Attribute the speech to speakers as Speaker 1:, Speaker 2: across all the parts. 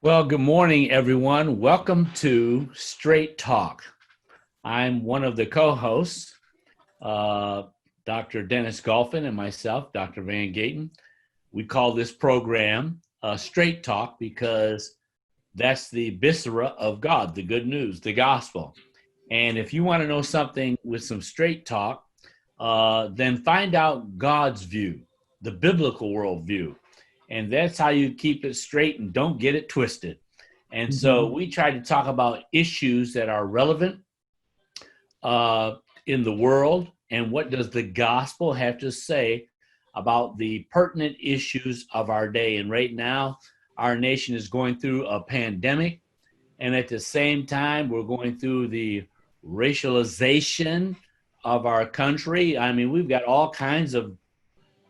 Speaker 1: Well, good morning, everyone. Welcome to Straight Talk. I'm one of the co-hosts, uh, Dr. Dennis Golphin, and myself, Dr. Van Gayton. We call this program Straight Talk because that's the viscera of God, the good news, the gospel. And if you want to know something with some straight talk, then find out God's view, the biblical worldview. And that's how you keep it straight and don't get it twisted. And so we try to talk about issues that are relevant in the world, and what does the gospel have to say about the pertinent issues of our day. And right now, our nation is going through a pandemic, and at the same time, we're going through the racialization of our country. I mean, we've got all kinds of,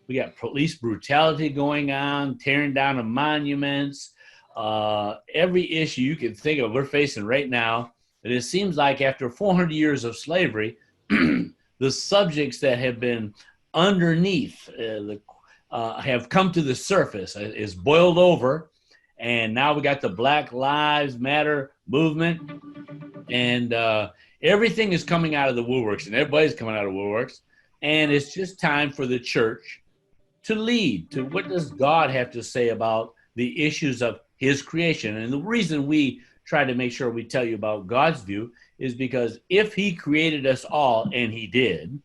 Speaker 1: we got police brutality going on, tearing down of monuments, every issue you can think of we're facing right now. And it seems like after 400 years of slavery, the subjects that have been underneath have come to the surface, is boiled over. And now we got the Black Lives Matter movement, and everything is coming out of the woodworks, and everybody's coming out of the woodworks. And it's just time for the church to lead to what does God have to say about the issues of his creation. And the reason we try to make sure we tell you about God's view is because if he created us all, and he did,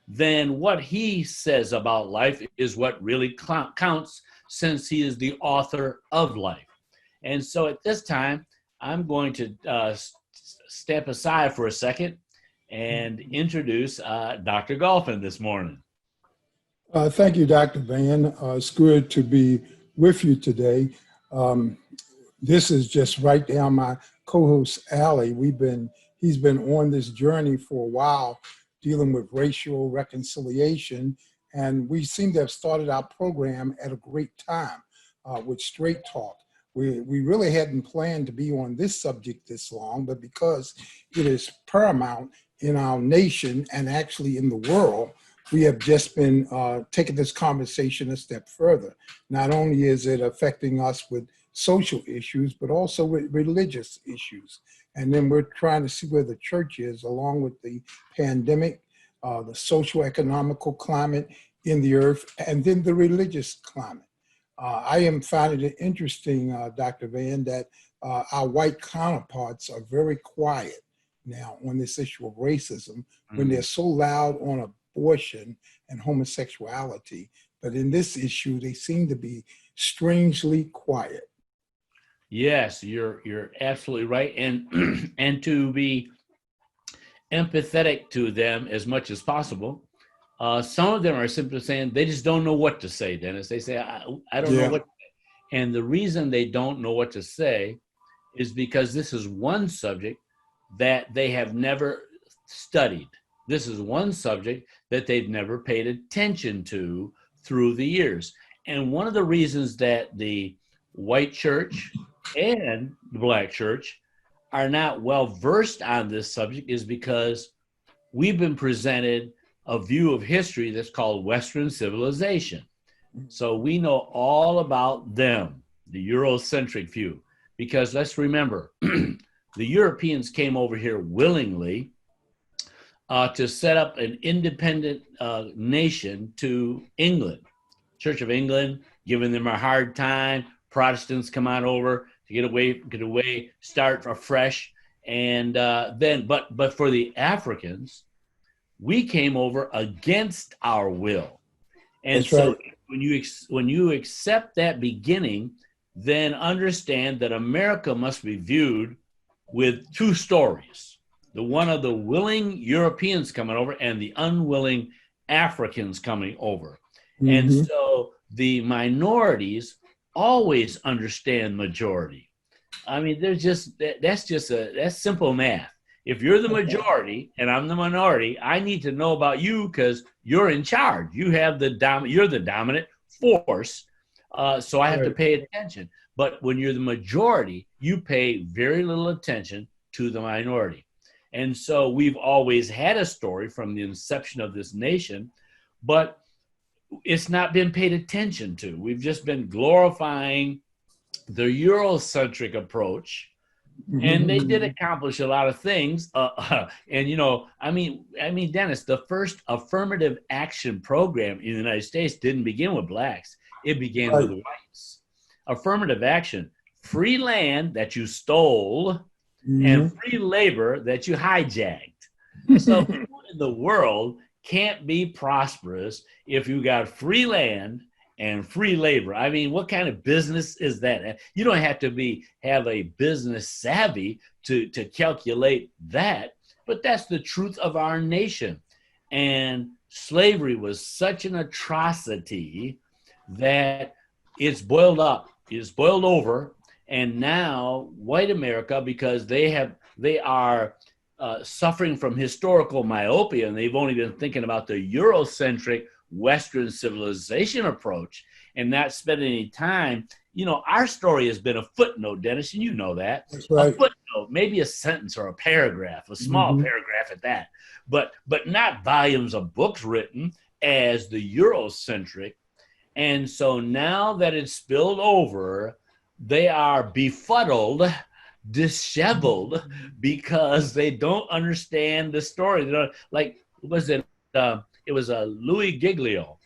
Speaker 1: then what he says about life is what really counts, since he is the author of life. And so at this time, I'm going to step aside for a second and introduce Dr. Golphin this morning.
Speaker 2: Thank you, Dr. Van. It's good to be with you today. This is just right down my co-host's alley. He's been on this journey for a while, dealing with racial reconciliation, and we seem to have started our program at a great time with Straight Talk. We really hadn't planned to be on this subject this long, but because it is paramount in our nation and actually in the world, we have just been taking this conversation a step further. Not only is it affecting us with social issues, but also with religious issues. And then we're trying to see where the church is, along with the pandemic, the socio-economical climate in the earth, and then the religious climate. I am finding it interesting, Dr. Van, that our white counterparts are very quiet now on this issue of racism, when they're so loud on abortion and homosexuality. But in this issue, they seem to be strangely quiet.
Speaker 1: Yes, you're absolutely right. And and to be empathetic to them as much as possible. Some of them are simply saying they just don't know what to say, Dennis. They say, I don't know what to say. And the reason they don't know what to say is because this is one subject that they have never studied. This is one subject that they've never paid attention to through the years. And one of the reasons that the white church and the black church are not well versed on this subject is because we've been presented a view of history that's called Western civilization. So we know all about them, the Eurocentric view, because let's remember, the Europeans came over here willingly to set up an independent nation to England. Church of England, giving them a hard time. Protestants come on over to get away, start afresh. And then, but for the Africans, we came over against our will. And
Speaker 2: That's
Speaker 1: so
Speaker 2: right.
Speaker 1: when you accept that beginning, then understand that America must be viewed with two stories. The one of the willing Europeans coming over and the unwilling Africans coming over. And so the minorities always understand majority. I mean, that's simple math. If you're the majority and I'm the minority, I need to know about you because you're in charge. You have you're the dominant force. So I have to pay attention. But when you're the majority, you pay very little attention to the minority. And so we've always had a story from the inception of this nation, but it's not been paid attention to. We've just been glorifying the Eurocentric approach, and they did accomplish a lot of things. And Dennis, the first affirmative action program in the United States didn't begin with blacks; it began
Speaker 2: Right.
Speaker 1: with whites. Affirmative action: free land that you stole and free labor that you hijacked. So, who in the world can't be prosperous if you got free land and free labor? I mean, what kind of business is that? You don't have to have a business savvy to calculate that, but that's the truth of our nation. And slavery was such an atrocity that it's boiled over, and now white America, because they are suffering from historical myopia, and they've only been thinking about the Eurocentric Western civilization approach and not spending any time. Our story has been a footnote, Dennis, and you know that.
Speaker 2: That's right.
Speaker 1: A footnote, maybe a sentence or a paragraph, a small paragraph at that, but not volumes of books written as the Eurocentric. And so now that it's spilled over, they are befuddled, disheveled, because they don't understand the story. It was Louis Giglio,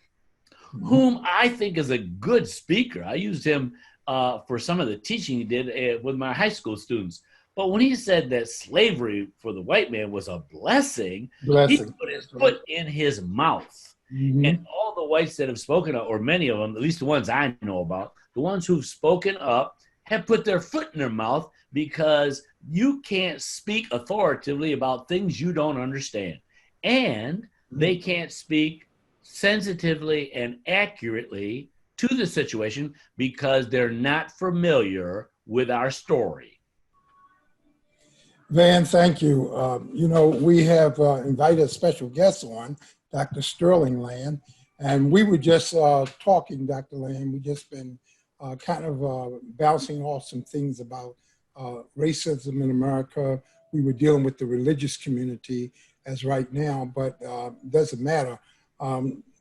Speaker 1: whom I think is a good speaker. I used him for some of the teaching he did with my high school students. But when he said that slavery for the white man was a blessing, he put his foot in his mouth. And all the whites that have spoken up, or many of them, at least the ones I know about, the ones who've spoken up have put their foot in their mouth, because you can't speak authoritatively about things you don't understand. And they can't speak sensitively and accurately to the situation because they're not familiar with our story.
Speaker 2: Van, thank you. We have invited a special guest on, Dr. Sterling Land, and we were just talking, Dr. Land. We've just been kind of bouncing off some things about racism in America. We were dealing with the religious community as right now, but it doesn't matter.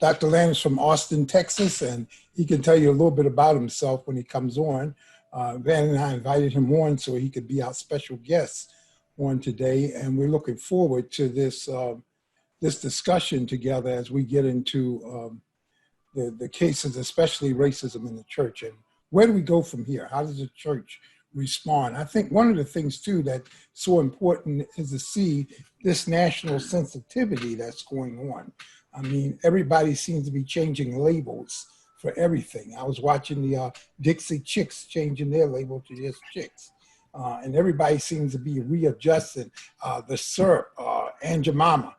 Speaker 2: Dr. Land is from Austin, Texas, and he can tell you a little bit about himself when he comes on. Van and I invited him on so he could be our special guest on today, and we're looking forward to this discussion together as we get into the cases, especially racism in the church. And where do we go from here? How does the church respond? I think one of the things too that's so important is to see this national sensitivity that's going on. I mean, everybody seems to be changing labels for everything. I was watching the Dixie Chicks changing their label to just Chicks. And everybody seems to be readjusting the syrup, Aunt Jemima.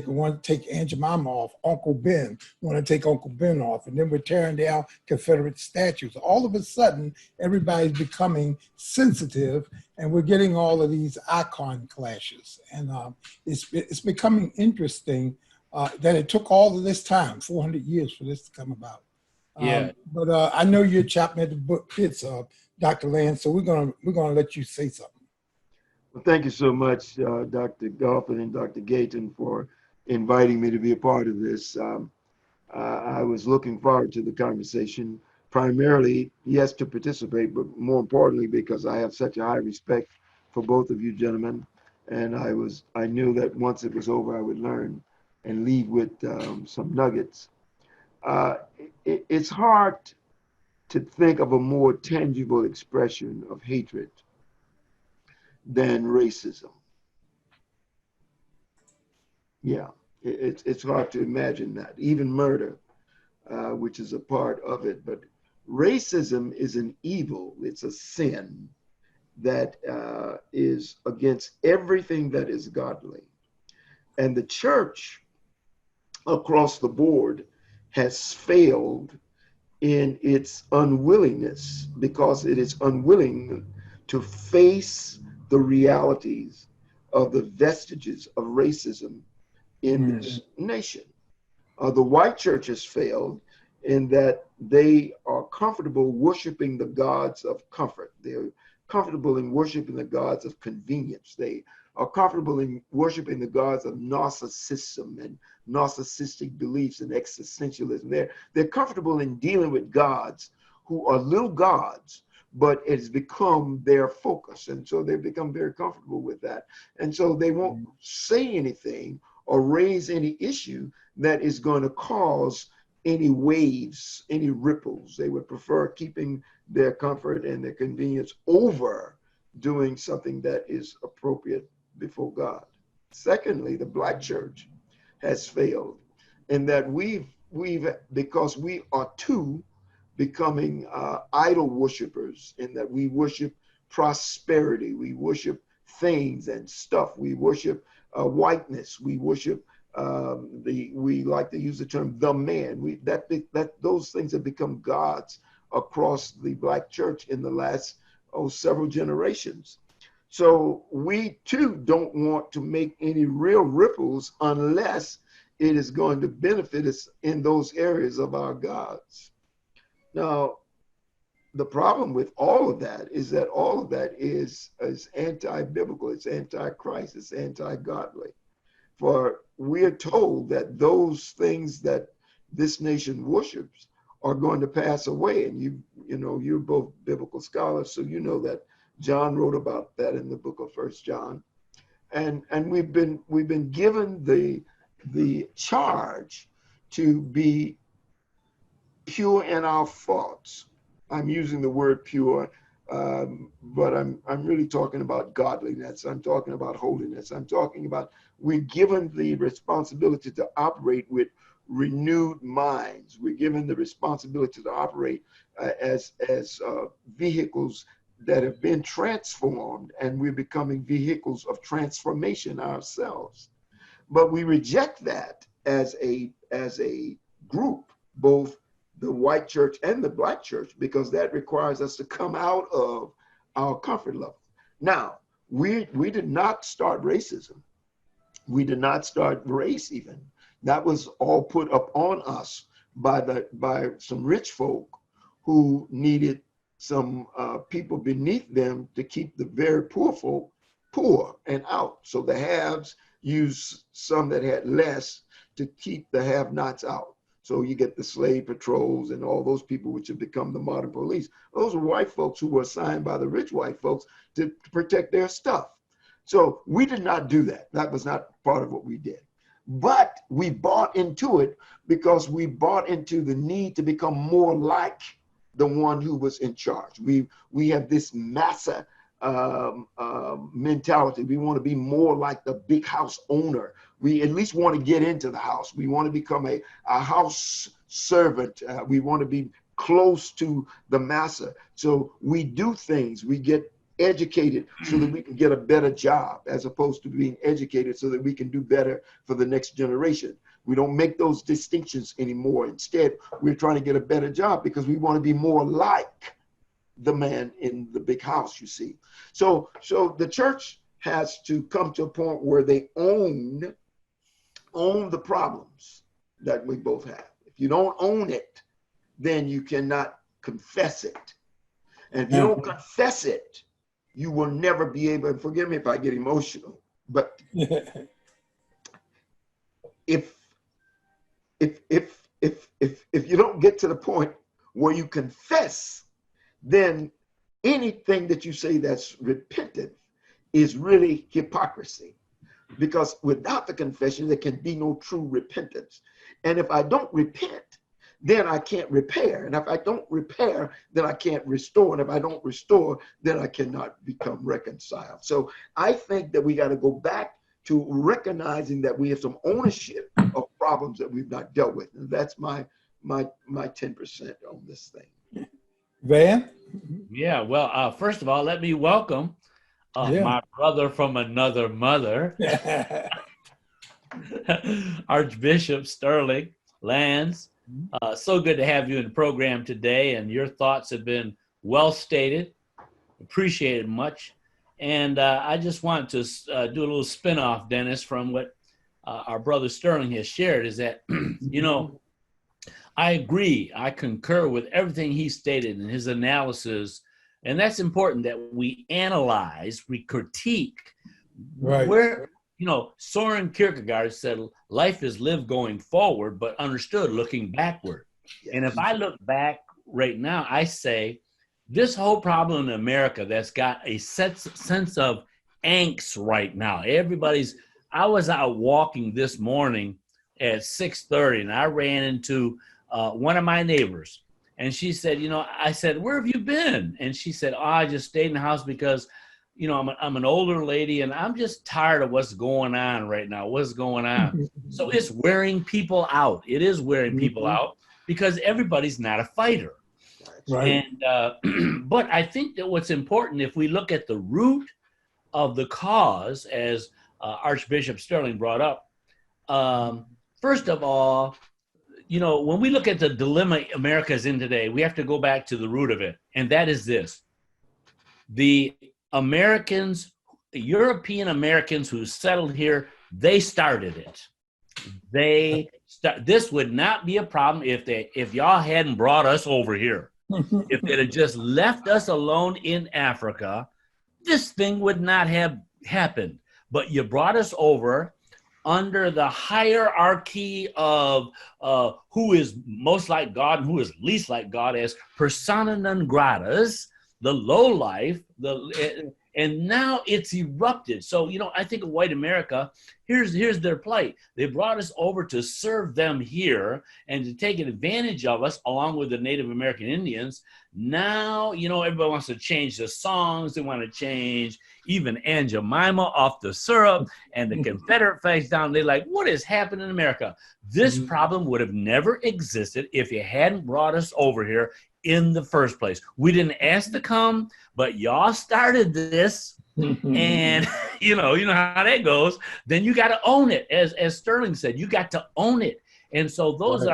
Speaker 2: Want to take Aunt Jemima off. Uncle Ben want to take Uncle Ben off, and then we're tearing down Confederate statues. All of a sudden, everybody's becoming sensitive, and we're getting all of these icon clashes. And it's becoming interesting that it took all of this time, 400 years, for this to come about. But I know you're chopping at the bits, Dr. Land, so we're gonna let you say something.
Speaker 3: Well, thank you so much, Dr. Golphin and Dr. Gayton, for inviting me to be a part of this. I was looking forward to the conversation, primarily, yes, to participate, but more importantly, because I have such a high respect for both of you gentlemen. And I knew that once it was over, I would learn and leave with some nuggets. It's hard to think of a more tangible expression of hatred than racism. Yeah, it's hard to imagine that. Even murder, which is a part of it. But racism is an evil, it's a sin that is against everything that is godly. And the church across the board has failed in its unwillingness, because it is unwilling to face the realities of the vestiges of racism in this nation. The white church has failed in that they are comfortable worshiping the gods of comfort. They're comfortable in worshiping the gods of convenience. They are comfortable in worshiping the gods of narcissism and narcissistic beliefs and existentialism. They're comfortable in dealing with gods who are little gods, but it's become their focus. And so they've become very comfortable with that. And so they won't say anything or raise any issue that is going to cause any waves, any ripples. They would prefer keeping their comfort and their convenience over doing something that is appropriate before God. Secondly, the Black church has failed in that we've because we are too becoming idol worshipers, in that we worship prosperity, we worship things and stuff, we worship whiteness, we worship we like to use the term the man. Those things have become gods across the Black church in the last several generations. So we too don't want to make any real ripples unless it is going to benefit us in those areas of our gods. Now, the problem with all of that is that all of that is anti-biblical, it's anti-Christ, it's anti-godly. For we are told that those things that this nation worships are going to pass away. And you're both biblical scholars, so you know that John wrote about that in the book of 1 John. And we've been given the charge to be pure in our thoughts. I'm using the word pure, but I'm really talking about godliness. I'm talking about holiness. I'm talking about we're given the responsibility to operate with renewed minds. We're given the responsibility to operate as vehicles that have been transformed, and we're becoming vehicles of transformation ourselves. But we reject that as a group, both the white church and the Black church, because that requires us to come out of our comfort level. Now, we did not start racism. We did not start race even. That was all put up on us by some rich folk who needed some people beneath them to keep the very poor folk poor and out. So the haves used some that had less to keep the have-nots out. So you get the slave patrols and all those people which have become the modern police. Those are white folks who were assigned by the rich white folks to protect their stuff. So we did not do that. That was not part of what we did. But we bought into it because we bought into the need to become more like the one who was in charge. We have this massa mentality. We want to be more like the big house owner. We at least want to get into the house. We want to become a house servant. We want to be close to the massa. So we do things. We get educated so that we can get a better job, as opposed to being educated so that we can do better for the next generation. We don't make those distinctions anymore. Instead, we're trying to get a better job because we want to be more like the man in the big house, you see. So the church has to come to a point where they own the problems that we both have. If you don't own it, then you cannot confess it. And if you don't confess it, you will never be able, and forgive me if I get emotional, but if you don't get to the point where you confess, then anything that you say that's repentant is really hypocrisy. Because without the confession, there can be no true repentance. And if I don't repent, then I can't repair. And if I don't repair, then I can't restore. And if I don't restore, then I cannot become reconciled. So I think that we got to go back to recognizing that we have some ownership of problems that we've not dealt with. And that's my 10% on this thing.
Speaker 2: Van?
Speaker 1: Yeah, well, first of all, let me welcome my brother from another mother, Archbishop Sterling Lands. So good to have you in the program today, and your thoughts have been well stated, appreciated much. And I just want to do a little spinoff, Dennis, from what our brother Sterling has shared, is that, I agree, I concur with everything he stated in his analysis. And that's important, that we analyze, we critique.
Speaker 2: Right.
Speaker 1: Where, Soren Kierkegaard said, life is lived going forward, but understood looking backward. Yes. And if I look back right now, I say this whole problem in America that's got a sense of angst right now. I was out walking this morning at 6:30 and I ran into one of my neighbors. And she said, I said, where have you been? And she said, oh, I just stayed in the house because, I'm an older lady and I'm just tired of what's going on right now. What's going on? So it's wearing people out. It is wearing people out because everybody's not a fighter.
Speaker 2: Right.
Speaker 1: And but I think that what's important, if we look at the root of the cause, as Archbishop Sterling brought up, first of all, when we look at the dilemma America is in today, we have to go back to the root of it. And that is this: the European Americans who settled here, they started it. This would not be a problem if y'all hadn't brought us over here. If they'd have just left us alone in Africa, this thing would not have happened. But you brought us over under the hierarchy of who is most like God and who is least like God, as persona non gratas, the low life, and now it's erupted. So, I think of white America, here's their plight. They brought us over to serve them here and to take advantage of us along with the Native American Indians. Now, everybody wants to change the songs. They want to change even Aunt Jemima off the syrup and the Confederate flags down. They're like, what is happening in America? This problem would have never existed if you hadn't brought us over here in the first place. We didn't ask to come, but y'all started this. And you know how that goes. Then you got to own it. As Sterling said, you got to own it. And so those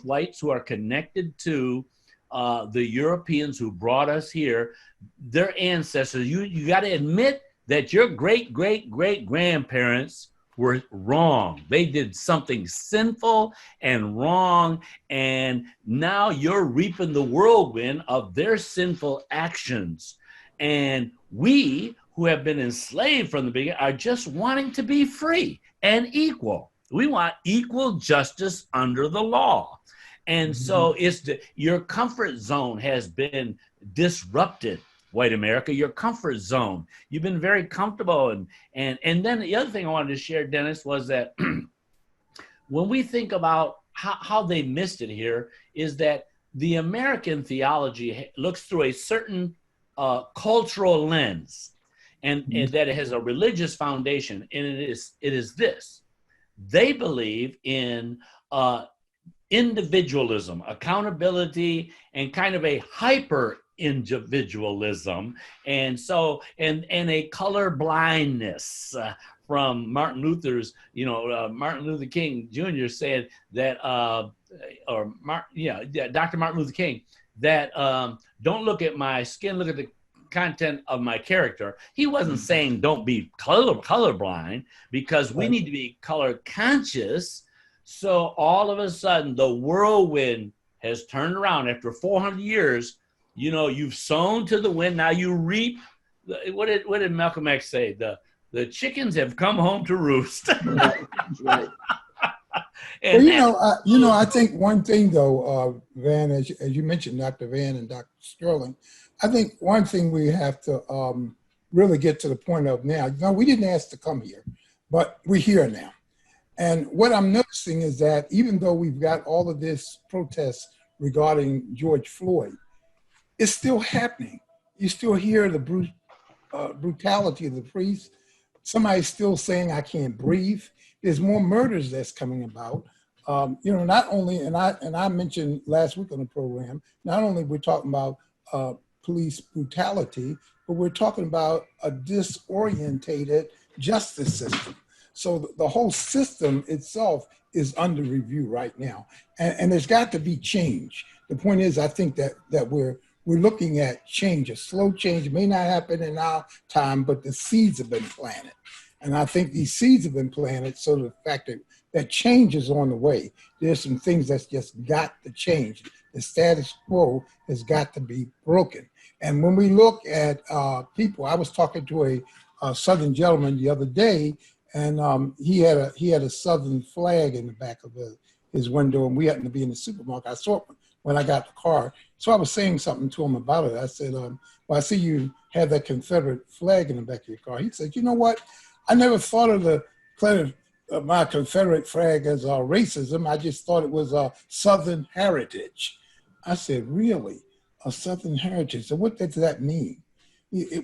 Speaker 1: whites who are connected to the Europeans who brought us here, their ancestors, you got to admit that your great grandparents were wrong. They did something sinful and wrong, and now you're reaping the whirlwind of their sinful actions. And we who have been enslaved from the beginning are just wanting to be free and equal. We want equal justice under the law. And so your comfort zone has been disrupted, white America, your comfort zone. You've been very comfortable. And then the other thing I wanted to share, Dennis, was that when we think about how they missed it here, is that the American theology looks through a certain cultural lens, and that it has a religious foundation. And it is this: they believe in individualism, accountability, and kind of a hyper individualism, and so and a color blindness from Martin Luther's, Martin Luther King Jr. said that, Dr. Martin Luther King, that don't look at my skin, look at the content of my character. He wasn't saying don't be colorblind, because we need to be color conscious. So all of a sudden, the whirlwind has turned around after 400 years. You've sown to the wind. Now you reap. What did Malcolm X say? The chickens have come home to roost.
Speaker 3: Right.
Speaker 2: Well, I think one thing though, Van, as you mentioned, Dr. Van and Dr. Sterling, I think one thing we have to really get to the point of now. We didn't ask to come here, but we're here now. And what I'm noticing is that even though we've got all of this protest regarding George Floyd, it's still happening. You still hear the brutality of the police. Somebody's still saying, I can't breathe. There's more murders that's coming about. Not only, and I mentioned last week on the program, not only we're talking about police brutality, but we're talking about a disorientated justice system. So the whole system itself is under review right now. And there's got to be change. The point is, I think that we're looking at change. A slow change. It may not happen in our time, but the seeds have been planted. And I think these seeds have been planted, so the fact that change is on the way. There's some things that's just got to change. The status quo has got to be broken. And when we look at people, I was talking to a Southern gentleman the other day, and he had a Southern flag in the back of his window, and we happened to be in the supermarket. I saw it when I got the car. So I was saying something to him about it. I said, well, I see you have that Confederate flag in the back of your car. He said, you know what? I never thought of my Confederate flag as racism. I just thought it was a Southern heritage. I said, really? A Southern heritage? So what does that mean?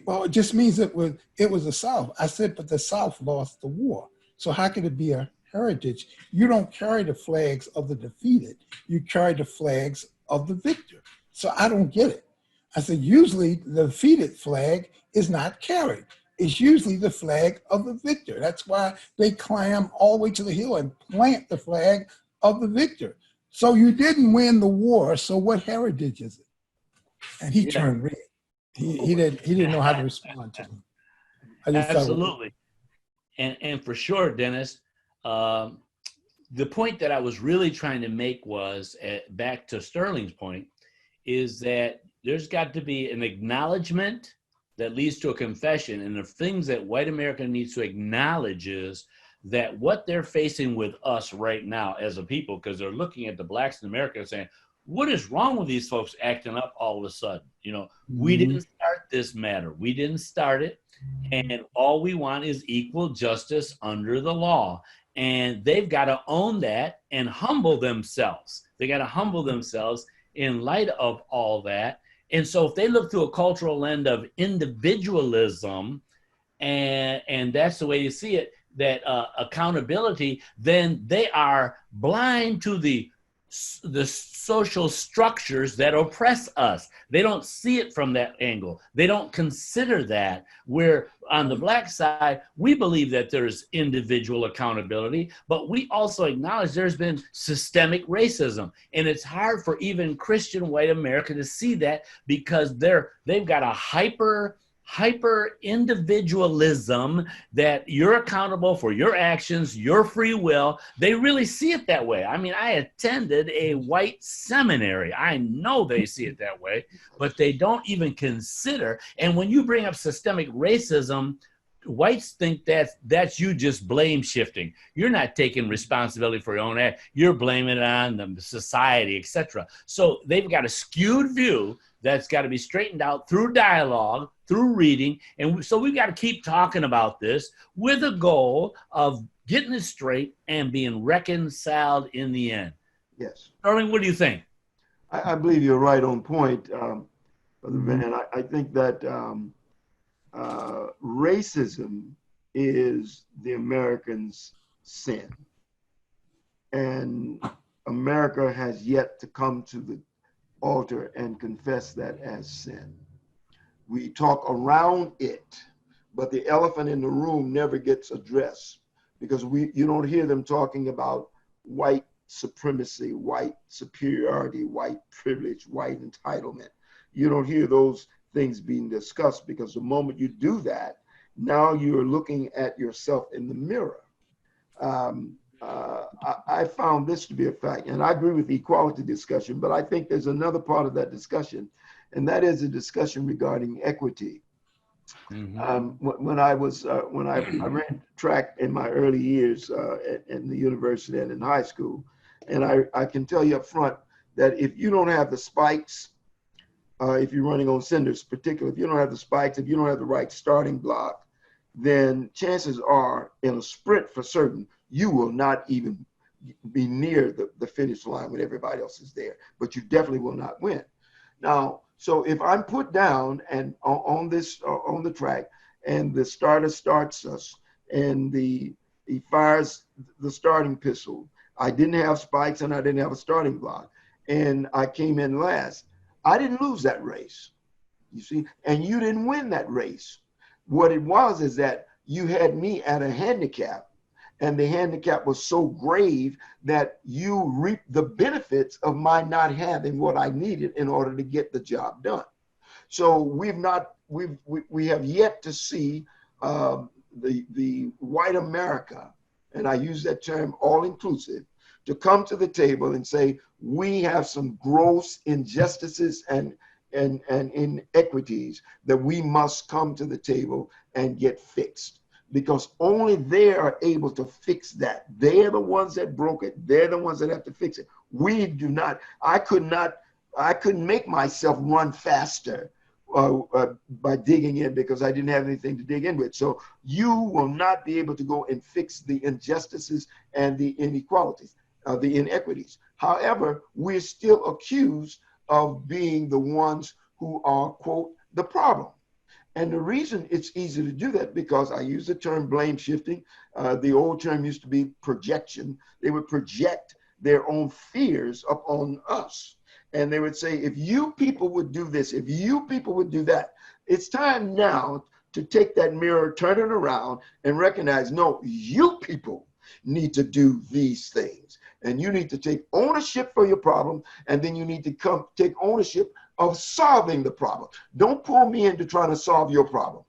Speaker 2: Well, it just means it was the South. I said, but the South lost the war. So how could it be a heritage? You don't carry the flags of the defeated. You carry the flags of the victor. So I don't get it. I said, usually the defeated flag is not carried. It's usually the flag of the victor. That's why they climb all the way to the hill and plant the flag of the victor. So you didn't win the war. So what heritage is it? And he turned red. He didn't know how to respond to him.
Speaker 1: Absolutely. And for sure, Dennis, the point that I was really trying to make was, back to Sterling's point, is that there's got to be an acknowledgement that leads to a confession. And the things that white America needs to acknowledge is that what they're facing with us right now as a people, because they're looking at the blacks in America and saying, what is wrong with these folks acting up all of a sudden? You know, we didn't start this matter. We didn't start it. And all we want is equal justice under the law. And they've got to own that and humble themselves. They got to humble themselves in light of all that. And so if they look through a cultural lens of individualism, and that's the way you see it, that accountability, then they are blind to the social structures that oppress us. They don't see it from that angle. They don't consider that. Where on the black side, we believe that there's individual accountability, but we also acknowledge there's been systemic racism. And it's hard for even Christian white America to see that, because they've got a hyper individualism that you're accountable for your actions, your free will. They really see it that way. I mean, I attended a white seminary. I know they see it that way, but they don't even consider. And when you bring up systemic racism, whites think that's you just blame shifting. You're not taking responsibility for your own act. You're blaming it on the society, etc. So they've got a skewed view that's got to be straightened out through dialogue, through reading. And so we've got to keep talking about this with a goal of getting it straight and being reconciled in the end.
Speaker 3: Yes.
Speaker 1: Sterling, what do you think?
Speaker 3: I believe you're right on point, Brother Van. I think that racism is the Americans' sin. And America has yet to come to the altar and confess that as sin. We talk around it, but the elephant in the room never gets addressed, because you don't hear them talking about white supremacy, white superiority, white privilege, white entitlement. You don't hear those things being discussed, because the moment you do that, now you're looking at yourself in the mirror. I found this to be a fact, and I agree with the equality discussion, but I think there's another part of that discussion, and that is a discussion regarding equity. When I ran track in my early years in the university and in high school, and I can tell you up front that if you don't have the spikes, if you're running on cinders, particularly if you don't have the spikes, if you don't have the right starting block, then chances are in a sprint for certain, you will not even be near the finish line when everybody else is there, but you definitely will not win. Now, so if I'm put down and on the track, and the starter starts us, and he fires the starting pistol, I didn't have spikes and I didn't have a starting block, and I came in last, I didn't lose that race, you see, and you didn't win that race. What it was is that you had me at a handicap, and the handicap was so grave that you reaped the benefits of my not having what I needed in order to get the job done. So we have yet to see the white America, and I use that term all inclusive, to come to the table and say, we have some gross injustices and inequities that we must come to the table and get fixed, because only they are able to fix that. They're the ones that broke it. They're the ones that have to fix it. We do not. I could not I couldn't make myself run faster by digging in because I didn't have anything to dig in with. So you will not be able to go and fix the injustices and the inequalities, the inequities. However, we're still accused of being the ones who are, quote, the problem. And the reason it's easy to do that, because I use the term blame shifting. The old term used to be projection. They would project their own fears upon us. And they would say, if you people would do this, if you people would do that, it's time now to take that mirror, turn it around, and recognize, no, you people need to do these things. And you need to take ownership for your problem, and then you need to take ownership of solving the problem. Don't pull me into trying to solve your problem.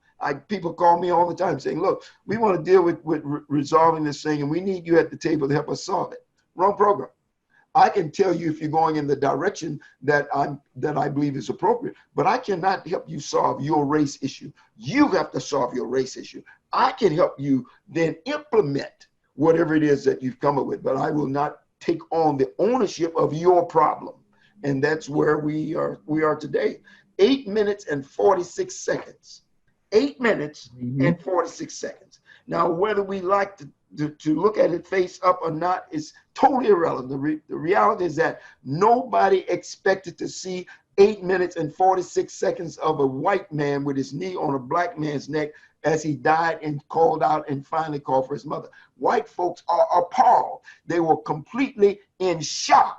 Speaker 3: People call me all the time saying, look, we want to deal with resolving this thing, and we need you at the table to help us solve it. Wrong program. I can tell you if you're going in the direction that I believe is appropriate, but I cannot help you solve your race issue. You have to solve your race issue. I can help you then implement whatever it is that you've come up with, but I will not take on the ownership of your problem. And that's where we are today. 8 minutes and 46 seconds. 8 minutes and 46 seconds. Now, whether we like to look at it face up or not is totally irrelevant. The reality is that nobody expected to see 8 minutes and 46 seconds of a white man with his knee on a black man's neck as he died and called out and finally called for his mother. White folks are appalled. They were completely in shock.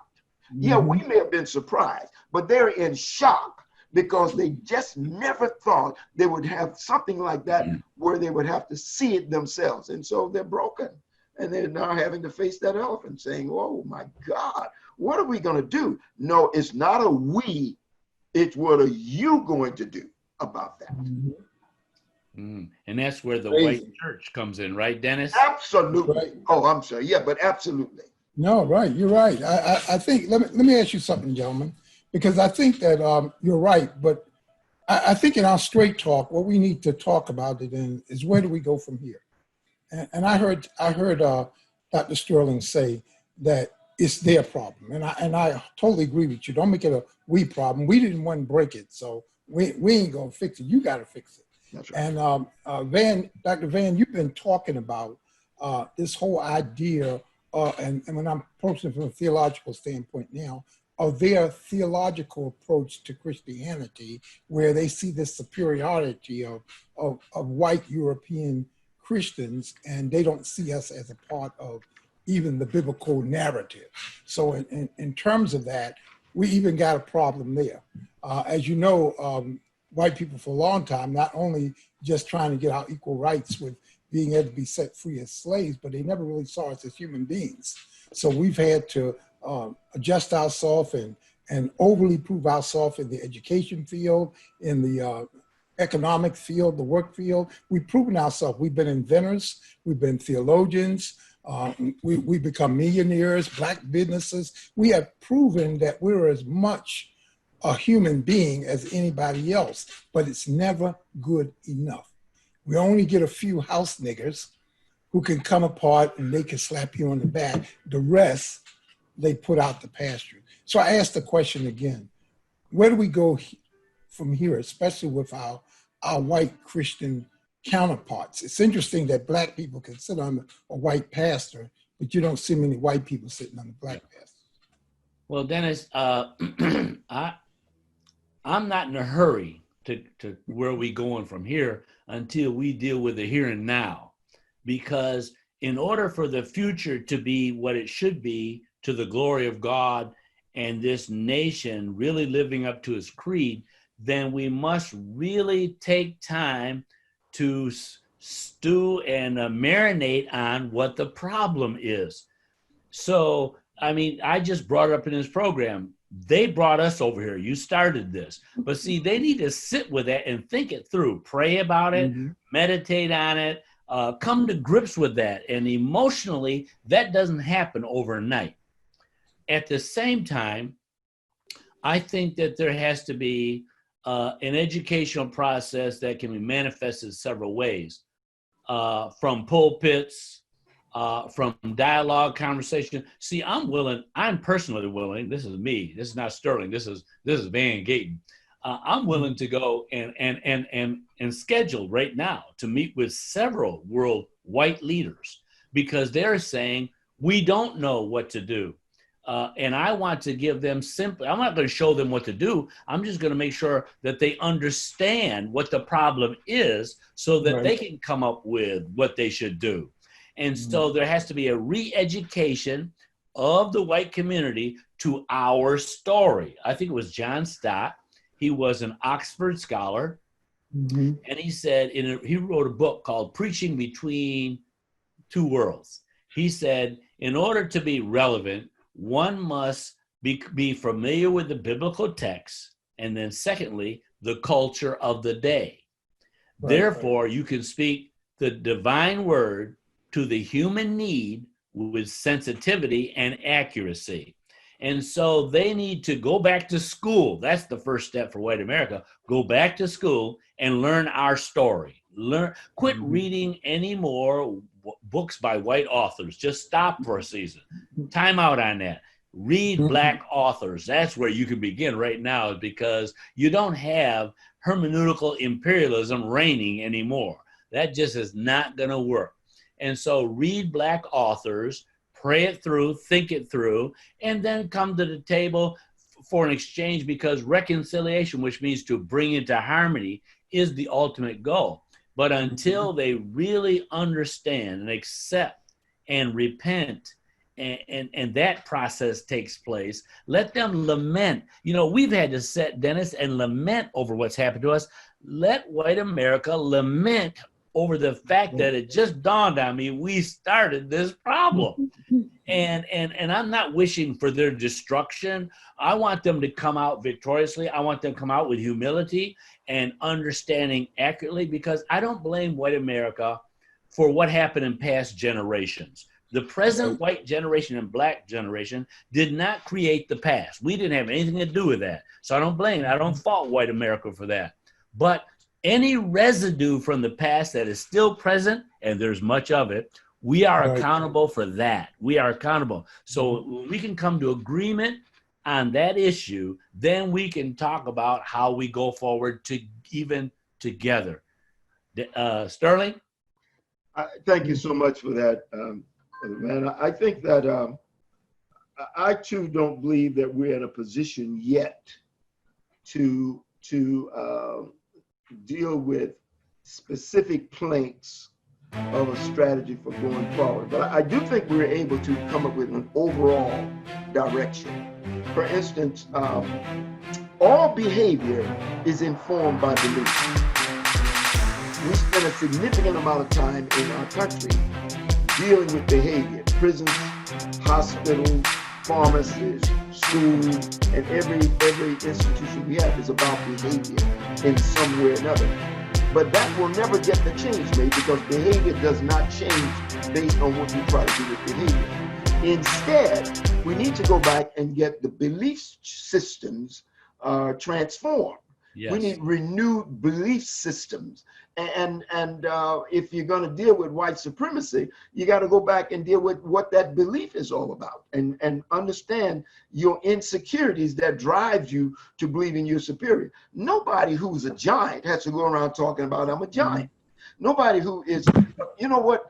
Speaker 3: Yeah, we may have been surprised, but they're in shock because they just never thought they would have something like that where they would have to see it themselves. And so they're broken. And they're now having to face that elephant saying, oh my God, what are we going to do? No, it's not a we, it's what are you going to do about that?
Speaker 1: And that's where the white church comes in, right, Dennis?
Speaker 3: Absolutely. Right. Oh, I'm sorry. Yeah, but absolutely.
Speaker 2: No, right. You're right. I think, let me ask you something, gentlemen, because I think that you're right. But I think in our straight talk, what we need to talk about it in is where do we go from here? And I heard Dr. Sterling say that it's their problem. And I totally agree with you. Don't make it a we problem. We didn't want to break it. So we ain't going to fix it. You got to fix it.
Speaker 3: That's right.
Speaker 2: And Dr. Van, you've been talking about this whole idea and when I'm approaching it from a theological standpoint now, of their theological approach to Christianity, where they see this superiority of white European Christians, and they don't see us as a part of even the biblical narrative. So in terms of that, we even got a problem there. As you know, white people for a long time, not only just trying to get our equal rights with being able to be set free as slaves, but they never really saw us as human beings. So we've had to adjust ourselves and overly prove ourselves in the education field, in the economic field, the work field. We've proven ourselves. We've been inventors, we've been theologians, we become millionaires, black businesses. We have proven that we're as much a human being as anybody else, but it's never good enough. We only get a few house niggers who can come apart and they can slap you on the back. The rest, they put out the pasture. So I asked the question again, where do we go from here, especially with our white Christian counterparts? It's interesting that black people can sit on a white pastor, but you don't see many white people sitting on the black pastor.
Speaker 1: Well, Dennis, I'm not in a hurry to where we going from here until we deal with the here and now. Because in order for the future to be what it should be to the glory of God and this nation really living up to its creed, then we must really take time to stew and marinate on what the problem is. So, I mean, I just brought it up in this program. They brought us over here. You started this. But see, they need to sit with it and think it through, pray about it, meditate on it, come to grips with that. And emotionally, that doesn't happen overnight. At the same time, I think that there has to be an educational process that can be manifested several ways, from pulpits from dialogue, conversation. See, I'm personally willing, this is me, this is not Sterling, this is Van Gayton. I'm willing to go and schedule right now to meet with several world white leaders, because they're saying we don't know what to do. And I want to give them I'm not going to show them what to do. I'm just going to make sure that they understand what the problem is so that they can come up with what they should do. And so there has to be a re-education of the white community to our story. I think it was John Stott. He was an Oxford scholar. And he said, he wrote a book called Preaching Between Two Worlds. He said, in order to be relevant, one must be familiar with the biblical text, and then secondly, the culture of the day. Therefore, you can speak the divine word to the human need with sensitivity and accuracy. And so they need to go back to school. That's the first step for white America. Go back to school and learn our story. Quit reading any more books by white authors. Just stop for a season. Time out on that. Read black authors. That's where you can begin right now, because you don't have hermeneutical imperialism reigning anymore. That just is not going to work. And so read black authors, pray it through, think it through, and then come to the table for an exchange, because reconciliation, which means to bring into harmony, is the ultimate goal. But until they really understand and accept and repent, and that process takes place, let them lament. You know, we've had to sit, Dennis, and lament over what's happened to us. Let white America lament over the fact that it just dawned on me we started this problem. And I'm not wishing for their destruction. I want them to come out victoriously. I want them to come out with humility and understanding accurately, because I don't blame white America for what happened in past generations. The present white generation and black generation did not create the past. We didn't have anything to do with that. So I don't fault white America for that. But any residue from the past that is still present, and there's much of it, we are accountable for that. We are accountable. So when we can come to agreement on that issue, then we can talk about how we go forward to even together. Sterling?
Speaker 3: Thank you so much for that, man. I think that I too don't believe that we're in a position yet to deal with specific planks of a strategy for going forward. But I do think we're able to come up with an overall direction. For instance, all behavior is informed by belief. We spend a significant amount of time in our country dealing with behavior. Prisons, hospitals, pharmacies, schools, and every institution we have is about behavior in some way or another. But that will never get the change made, because behavior does not change based on what you try to do with behavior. Instead, we need to go back and get the belief systems transformed. Yes. We need renewed belief systems. And if you're going to deal with white supremacy, you got to go back and deal with what that belief is all about, and understand your insecurities that drives you to believing you're superior. Nobody who's a giant has to go around talking about I'm a giant. Nobody who is, you know what?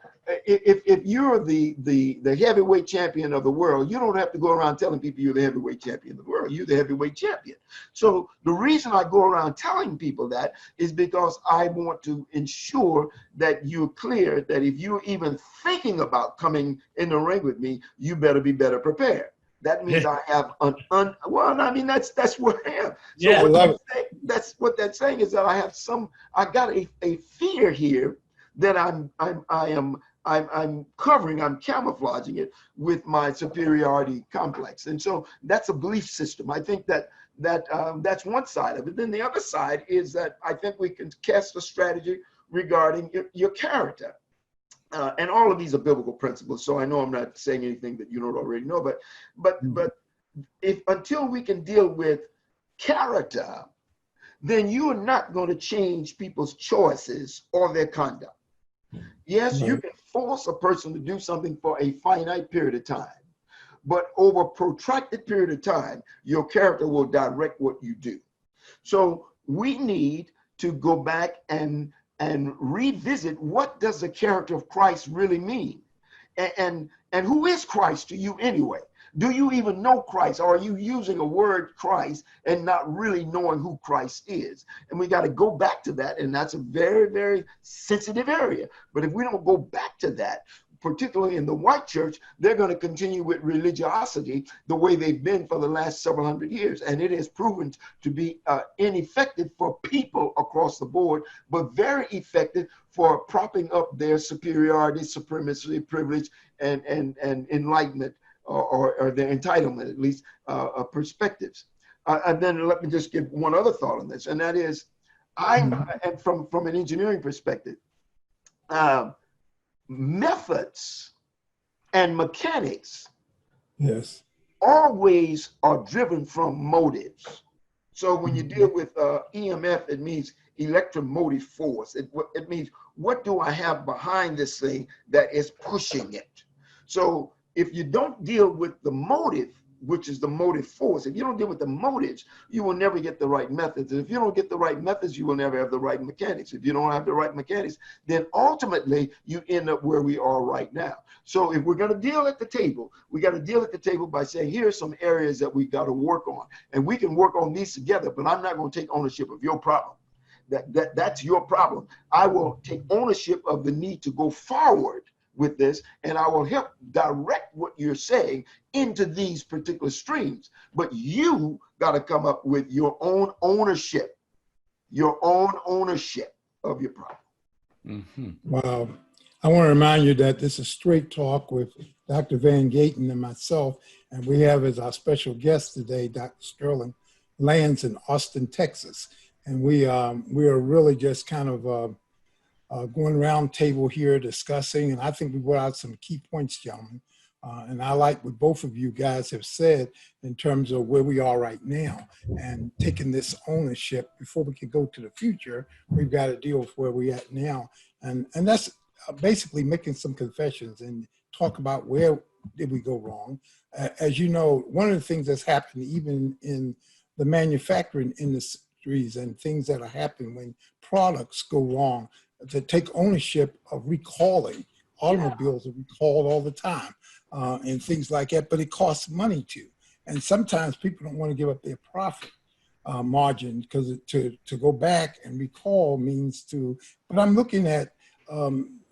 Speaker 3: If you're the heavyweight champion of the world, you don't have to go around telling people you're the heavyweight champion of the world. You're the heavyweight champion. So the reason I go around telling people that is because I want to ensure that you're clear that if you're even thinking about coming in the ring with me, you better be better prepared. That means I have that's where I am. So that's what that's saying is that I got a fear here that I'm covering, I'm camouflaging it with my superiority complex. And so that's a belief system. I think that's one side of it. Then the other side is that I think we can cast a strategy regarding your character. And all of these are biblical principles. So I know I'm not saying anything that you don't already know, but if until we can deal with character, then you are not going to change people's choices or their conduct. Yes, you can force a person to do something for a finite period of time. But over a protracted period of time, your character will direct what you do. So we need to go back and revisit, what does the character of Christ really mean? And who is Christ to you anyway? Do you even know Christ? Or are you using a word Christ and not really knowing who Christ is? And we got to go back to that. And that's a very, very sensitive area. But if we don't go back to that, particularly in the white church, they're going to continue with religiosity the way they've been for the last several hundred years. And it has proven to be ineffective for people across the board, but very effective for propping up their superiority, supremacy, privilege, and enlightenment, or their entitlement, at least, perspectives. And then let me just give one other thought on this, and that is, and from an engineering perspective, methods and mechanics,
Speaker 2: yes,
Speaker 3: always are driven from motives. So when you deal with EMF, it means electromotive force. It means, what do I have behind this thing that is pushing it? So if you don't deal with the motive, which is the motive force, if you don't deal with the motives, you will never get the right methods. And if you don't get the right methods, you will never have the right mechanics. If you don't have the right mechanics, then ultimately you end up where we are right now. So if we're going to deal at the table, we got to deal at the table by saying, here are some areas that we got to work on. And we can work on these together, but I'm not going to take ownership of your problem. That's your problem. I will take ownership of the need to go forward with this, and I will help direct what you're saying into these particular streams. But you got to come up with your own ownership of your problem.
Speaker 1: Mm-hmm.
Speaker 2: Wow. I want to remind you that this is Straight Talk with Dr. Van Gayton and myself, and we have as our special guest today, Dr. Sterling Lands in Austin, Texas. And we are really just kind of going round table here discussing, and I think we brought out some key points, gentlemen. And I like what both of you guys have said in terms of where we are right now and taking this ownership. Before we can go to the future, we've got to deal with where we're at now. And that's basically making some confessions and talk about where did we go wrong. As you know, one of the things that's happened even in the manufacturing industries and things that are happening when products go wrong, to take ownership of recalling. Automobiles are recalled all the time and things like that, but it costs money to. And sometimes people don't want to give up their profit margin, because to go back and recall means to, but I'm looking at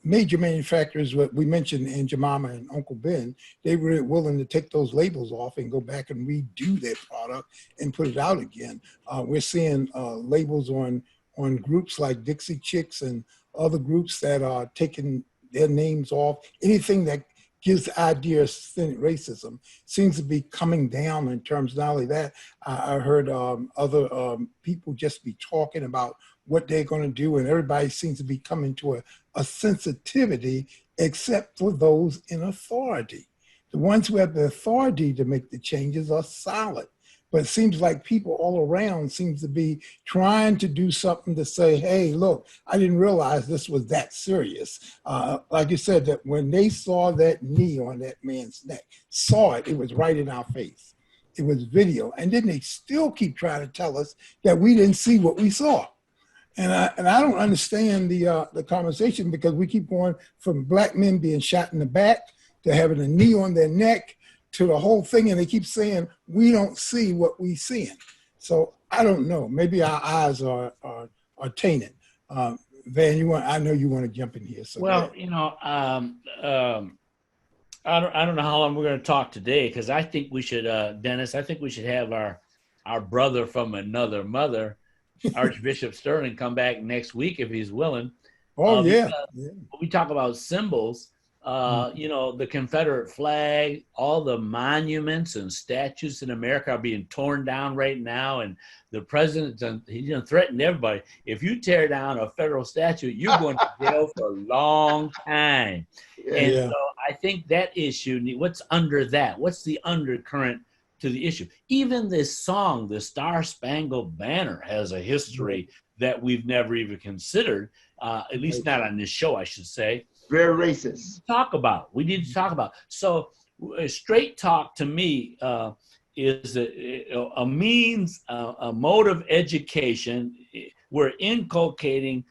Speaker 2: major manufacturers, what we mentioned, Aunt Jemima and Uncle Ben, they were willing to take those labels off and go back and redo their product and put it out again. We're seeing labels on groups like Dixie Chicks and other groups that are taking their names off. Anything that gives the idea of systemic racism seems to be coming down in terms. Not only that, I heard other people just be talking about what they're going to do, and everybody seems to be coming to a sensitivity, except for those in authority. The ones who have the authority to make the changes are solid. But it seems like people all around seems to be trying to do something to say, hey, look, I didn't realize this was that serious. Like you said, that when they saw that knee on that man's neck, it was right in our face. It was video. And then they still keep trying to tell us that we didn't see what we saw. And I don't understand the conversation, because we keep going from black men being shot in the back to having a knee on their neck to the whole thing, and they keep saying we don't see what we seeing. So I don't know. Maybe our eyes are tainted. Van, I know you want to jump in here. So
Speaker 1: well, you know, I don't know how long we're going to talk today, because I think we should, Dennis. I think we should have our brother from another mother, Archbishop Sterling, come back next week if he's willing.
Speaker 2: Oh yeah.
Speaker 1: When we talk about symbols. You know, the Confederate flag, all the monuments and statues in America are being torn down right now. And the president, he's threatened everybody. If you tear down a federal statue, you're going to jail for a long time. And so I think that issue, what's under that? What's the undercurrent to the issue? Even this song, the Star Spangled Banner, has a history that we've never even considered, at least not on this show, I should say.
Speaker 3: Very racist.
Speaker 1: Talk about. We need to talk about. So, straight talk to me is a means, a mode of education. We're inculcating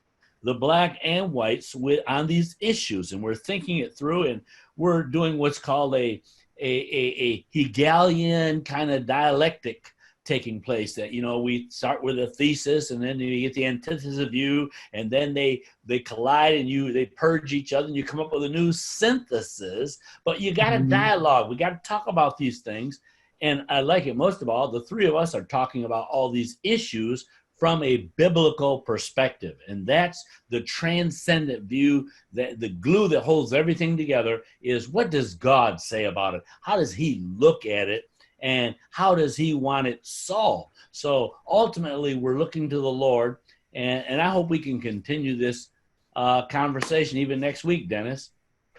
Speaker 1: the black and whites on these issues, and we're thinking it through, and we're doing what's called a Hegelian kind of dialectic taking place, that, you know, we start with a thesis and then you get the antithesis view, and then they collide and they purge each other and you come up with a new synthesis. But you got to dialogue. We got to talk about these things. And I like it most of all, the three of us are talking about all these issues from a biblical perspective. And that's the transcendent view, that the glue that holds everything together is, what does God say about it? How does he look at it? And how does he want it solved? So ultimately, we're looking to the Lord, and I hope we can continue this conversation even next week, Dennis.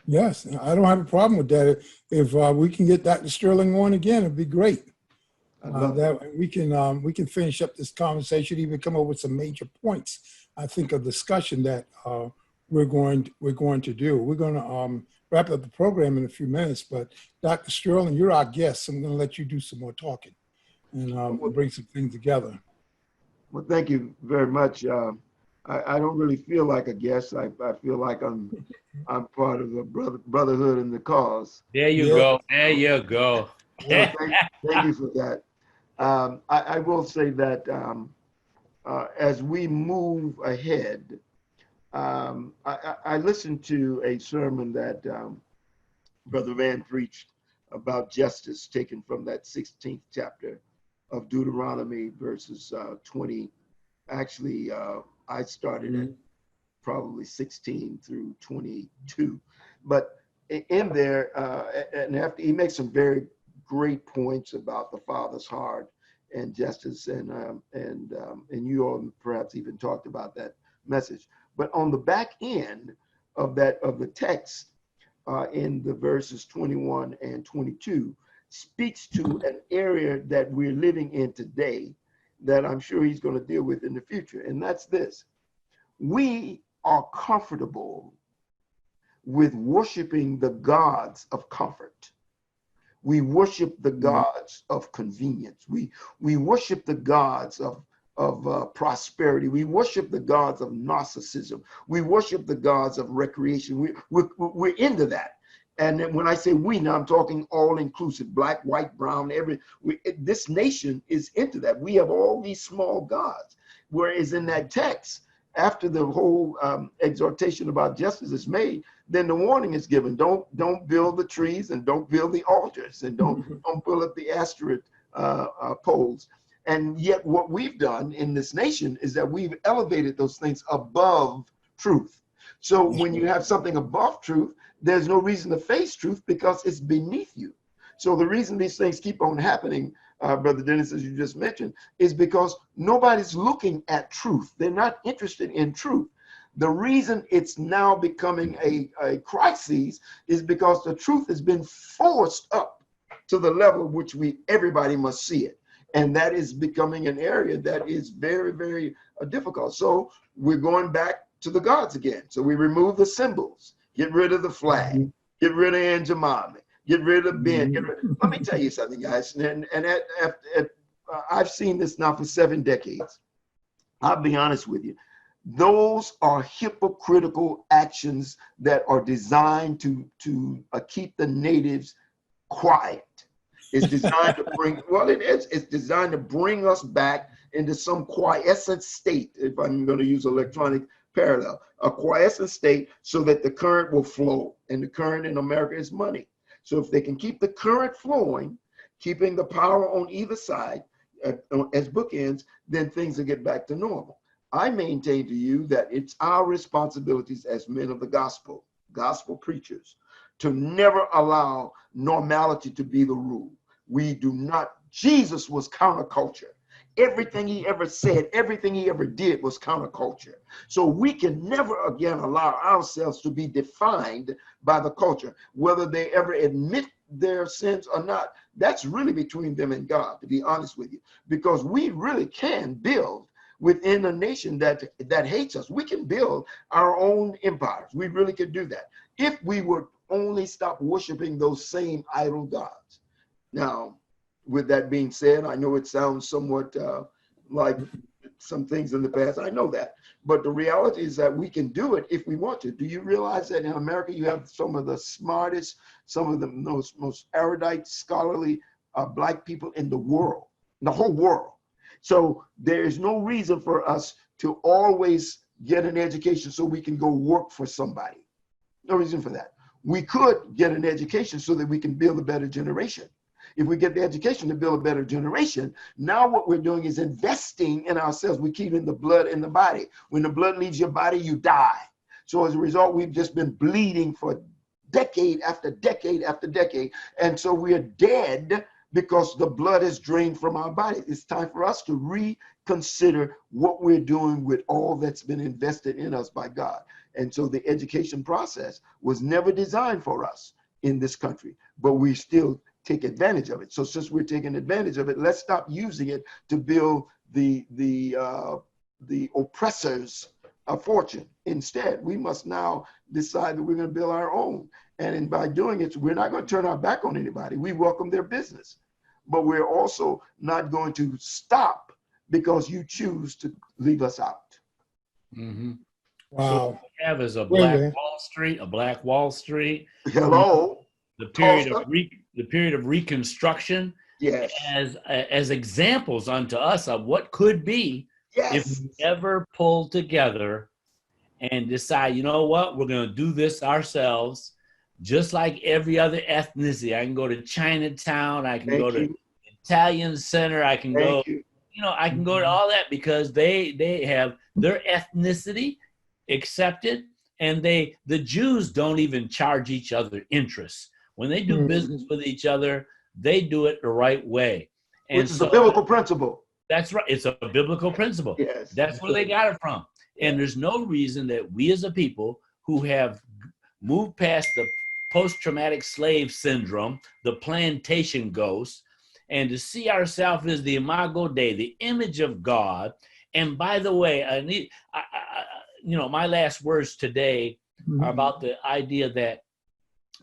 Speaker 2: Yes, I don't have a problem with that. If we can get Dr. Sterling on again, it'd be great. That we can finish up this conversation, even come up with some major points, I think, of discussion that we're going to do. We're going to wrap up the program in a few minutes, but Dr. Sterling, you're our guest, so I'm going to let you do some more talking and bring some things together.
Speaker 3: Well, thank you very much. I don't really feel like a guest. I feel like I'm part of the brotherhood in the cause.
Speaker 1: There you go. There you go.
Speaker 3: Well, thank you for that. I will say that as we move ahead, I listened to a sermon that Brother Van preached about justice, taken from that 16th chapter of Deuteronomy, verses 20. Actually, I started at probably 16 through 22. But in there, and after he makes some very great points about the Father's heart and justice, and you all perhaps even talked about that message. But on the back end of the text, in the verses 21 and 22, speaks to an area that we're living in today that I'm sure he's going to deal with in the future, and that's this: we are comfortable with worshiping the gods of comfort. We worship the gods of convenience. We worship the gods of prosperity. We worship the gods of narcissism. We worship the gods of recreation. We're into that. And when I say we, now I'm talking all inclusive, black, white, brown, this nation is into that. We have all these small gods. Whereas in that text, after the whole exhortation about justice is made, then the warning is given: don't build the trees, and don't build the altars, and don't pull up the asterisk poles. And yet what we've done in this nation is that we've elevated those things above truth. So when you have something above truth, there's no reason to face truth because it's beneath you. So the reason these things keep on happening, Brother Dennis, as you just mentioned, is because nobody's looking at truth. They're not interested in truth. The reason it's now becoming a crisis is because the truth has been forced up to the level which everybody must see it. And that is becoming an area that is very, very difficult. So we're going back to the gods again. So we remove the symbols, get rid of the flag, get rid of Aunt Jemima, get rid of Ben. Let me tell you something, guys. And I've seen this now for 7 decades. I'll be honest with you. Those are hypocritical actions that are designed to keep the natives quiet. It's designed to bring, well, it is. It's designed to bring us back into some quiescent state, if I'm going to use electronic parallel, a quiescent state, so that the current will flow. And the current in America is money. So if they can keep the current flowing, keeping the power on either side as bookends, then things will get back to normal. I maintain to you that it's our responsibilities as men of the gospel preachers, to never allow normality to be the rule. We do not. Jesus was counterculture. Everything he ever said, everything he ever did was counterculture. So we can never again allow ourselves to be defined by the culture. Whether they ever admit their sins or not, that's really between them and God, to be honest with you, because we really can build within a nation that hates us. We can build our own empires. We really could do that if we would only stop worshiping those same idol gods. Now, with that being said, I know it sounds somewhat like some things in the past. I know that. But the reality is that we can do it if we want to. Do you realize that in America, you have some of the smartest, some of the most erudite, scholarly Black people in the world, the whole world. So there is no reason for us to always get an education so we can go work for somebody. No reason for that. We could get an education so that we can build a better generation. If we get the education to build a better generation, now what we're doing is investing in ourselves. We're keeping the blood in the body. When the blood leaves your body, you die. So as a result, we've just been bleeding for decade after decade after decade. And so we're dead because the blood is drained from our body. It's time for us to reconsider what we're doing with all that's been invested in us by God. And so the education process was never designed for us in this country, but we still take advantage of it. So since we're taking advantage of it, let's stop using it to build the oppressors a fortune. Instead, we must now decide that we're going to build our own. And by doing it, we're not going to turn our back on anybody. We welcome their business, but we're also not going to stop because you choose to leave us out.
Speaker 1: Mm-hmm.
Speaker 2: Wow.
Speaker 1: So what we have is a Black Wall Street.
Speaker 3: Hello.
Speaker 1: The period of Reconstruction.
Speaker 3: Yes.
Speaker 1: As examples unto us of what could be if we ever pull together and decide, you know what, we're going to do this ourselves, just like every other ethnicity. I can go to Chinatown, I can go to Italian Center, I can go, I can go to all that because they have their ethnicity accepted, and the Jews don't even charge each other interest. When they do business with each other, they do it the right way. And
Speaker 3: which is a biblical principle.
Speaker 1: That's right. It's a biblical principle.
Speaker 3: Yes.
Speaker 1: That's where they got it from. And there's no reason that we as a people who have moved past the post-traumatic slave syndrome, the plantation ghost, and to see ourselves as the imago Dei, the image of God. And by the way, my last words today are about the idea that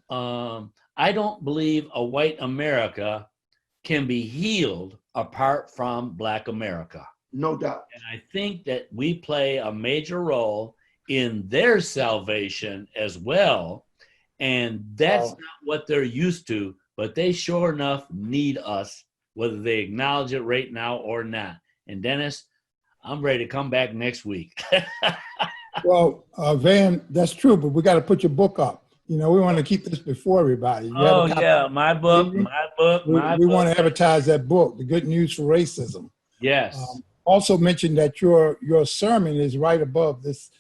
Speaker 1: I don't believe a white America can be healed apart from Black America.
Speaker 3: No doubt.
Speaker 1: And I think that we play a major role in their salvation as well. And that's not what they're used to, but they sure enough need us, whether they acknowledge it right now or not. And Dennis, I'm ready to come back next week.
Speaker 2: Well, Van, that's true, but we got to put your book up. We want to keep this before everybody.
Speaker 1: My book.
Speaker 2: We want to advertise that book, The Good News for Racism.
Speaker 1: Yes.
Speaker 2: Also mention that your sermon is right above this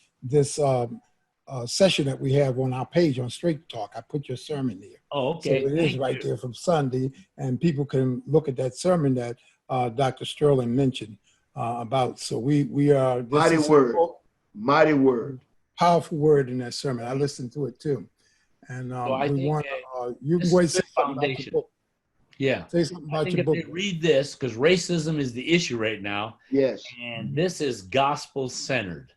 Speaker 2: session that we have on our page on StraightTalk. I put your sermon there.
Speaker 1: Oh, okay.
Speaker 2: So it is right there from Sunday, and people can look at that sermon that Dr. Sterling mentioned about. So we are
Speaker 3: mighty word,
Speaker 2: powerful word in that sermon. I listened to it too. And we want you can go and say something about your book.
Speaker 1: Yeah.
Speaker 2: Say something about your
Speaker 1: book. If they read this, because racism is the issue right now.
Speaker 3: Yes.
Speaker 1: And this is gospel-centered,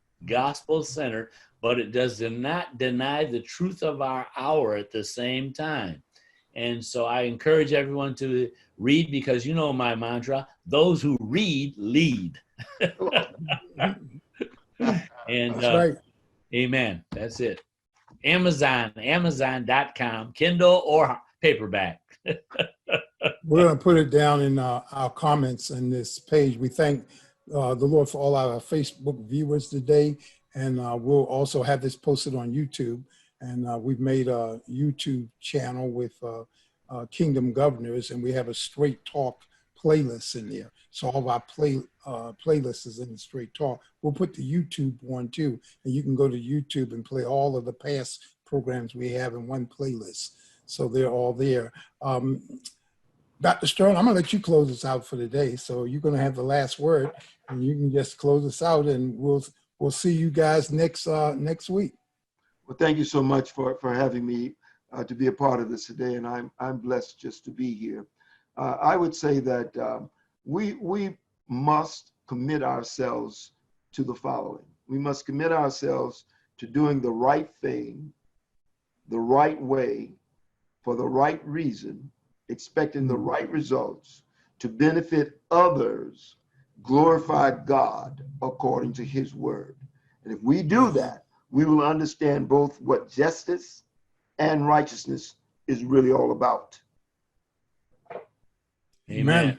Speaker 1: but it does not deny the truth of our hour at the same time. And so I encourage everyone to read, because my mantra, those who read, lead. And
Speaker 2: that's right.
Speaker 1: Amen. That's it. Amazon.com, Kindle or paperback.
Speaker 2: We're going to put it down in our comments on this page. We thank the Lord for all our Facebook viewers today. And we'll also have this posted on YouTube. And we've made a YouTube channel with Kingdom Governors, and we have a Straight Talk playlist in there. So all of our playlists is in the Straight Talk. We'll put the YouTube one too, and you can go to YouTube and play all of the past programs we have in one playlist. So they're all there. Dr. Sterling, I'm gonna let you close us out for the day. So you're gonna have the last word, and you can just close us out, and we'll see you guys next week.
Speaker 3: Well, thank you so much for having me to be a part of this today, and I'm blessed just to be here. I would say that we must commit ourselves to the following. We must commit ourselves to doing the right thing, the right way, for the right reason, expecting the right results, to benefit others, glorify God according to his word. And if we do that, we will understand both what justice and righteousness is really all about.
Speaker 1: Amen.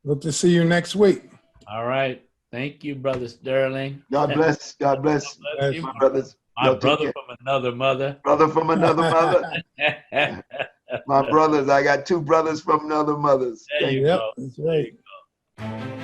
Speaker 2: Hope to see you next week.
Speaker 1: All right. Thank you, Brother Sterling.
Speaker 3: God bless. God bless.
Speaker 1: Bless you,
Speaker 3: My brothers.
Speaker 1: my
Speaker 3: Y'all take
Speaker 1: brother
Speaker 3: care.
Speaker 1: from another mother.
Speaker 3: Brother from another mother. My brothers. I got two brothers from another mothers.
Speaker 1: There
Speaker 3: Thank
Speaker 1: you
Speaker 2: Yep,
Speaker 1: go.
Speaker 2: that's
Speaker 1: There
Speaker 2: right.
Speaker 1: you go.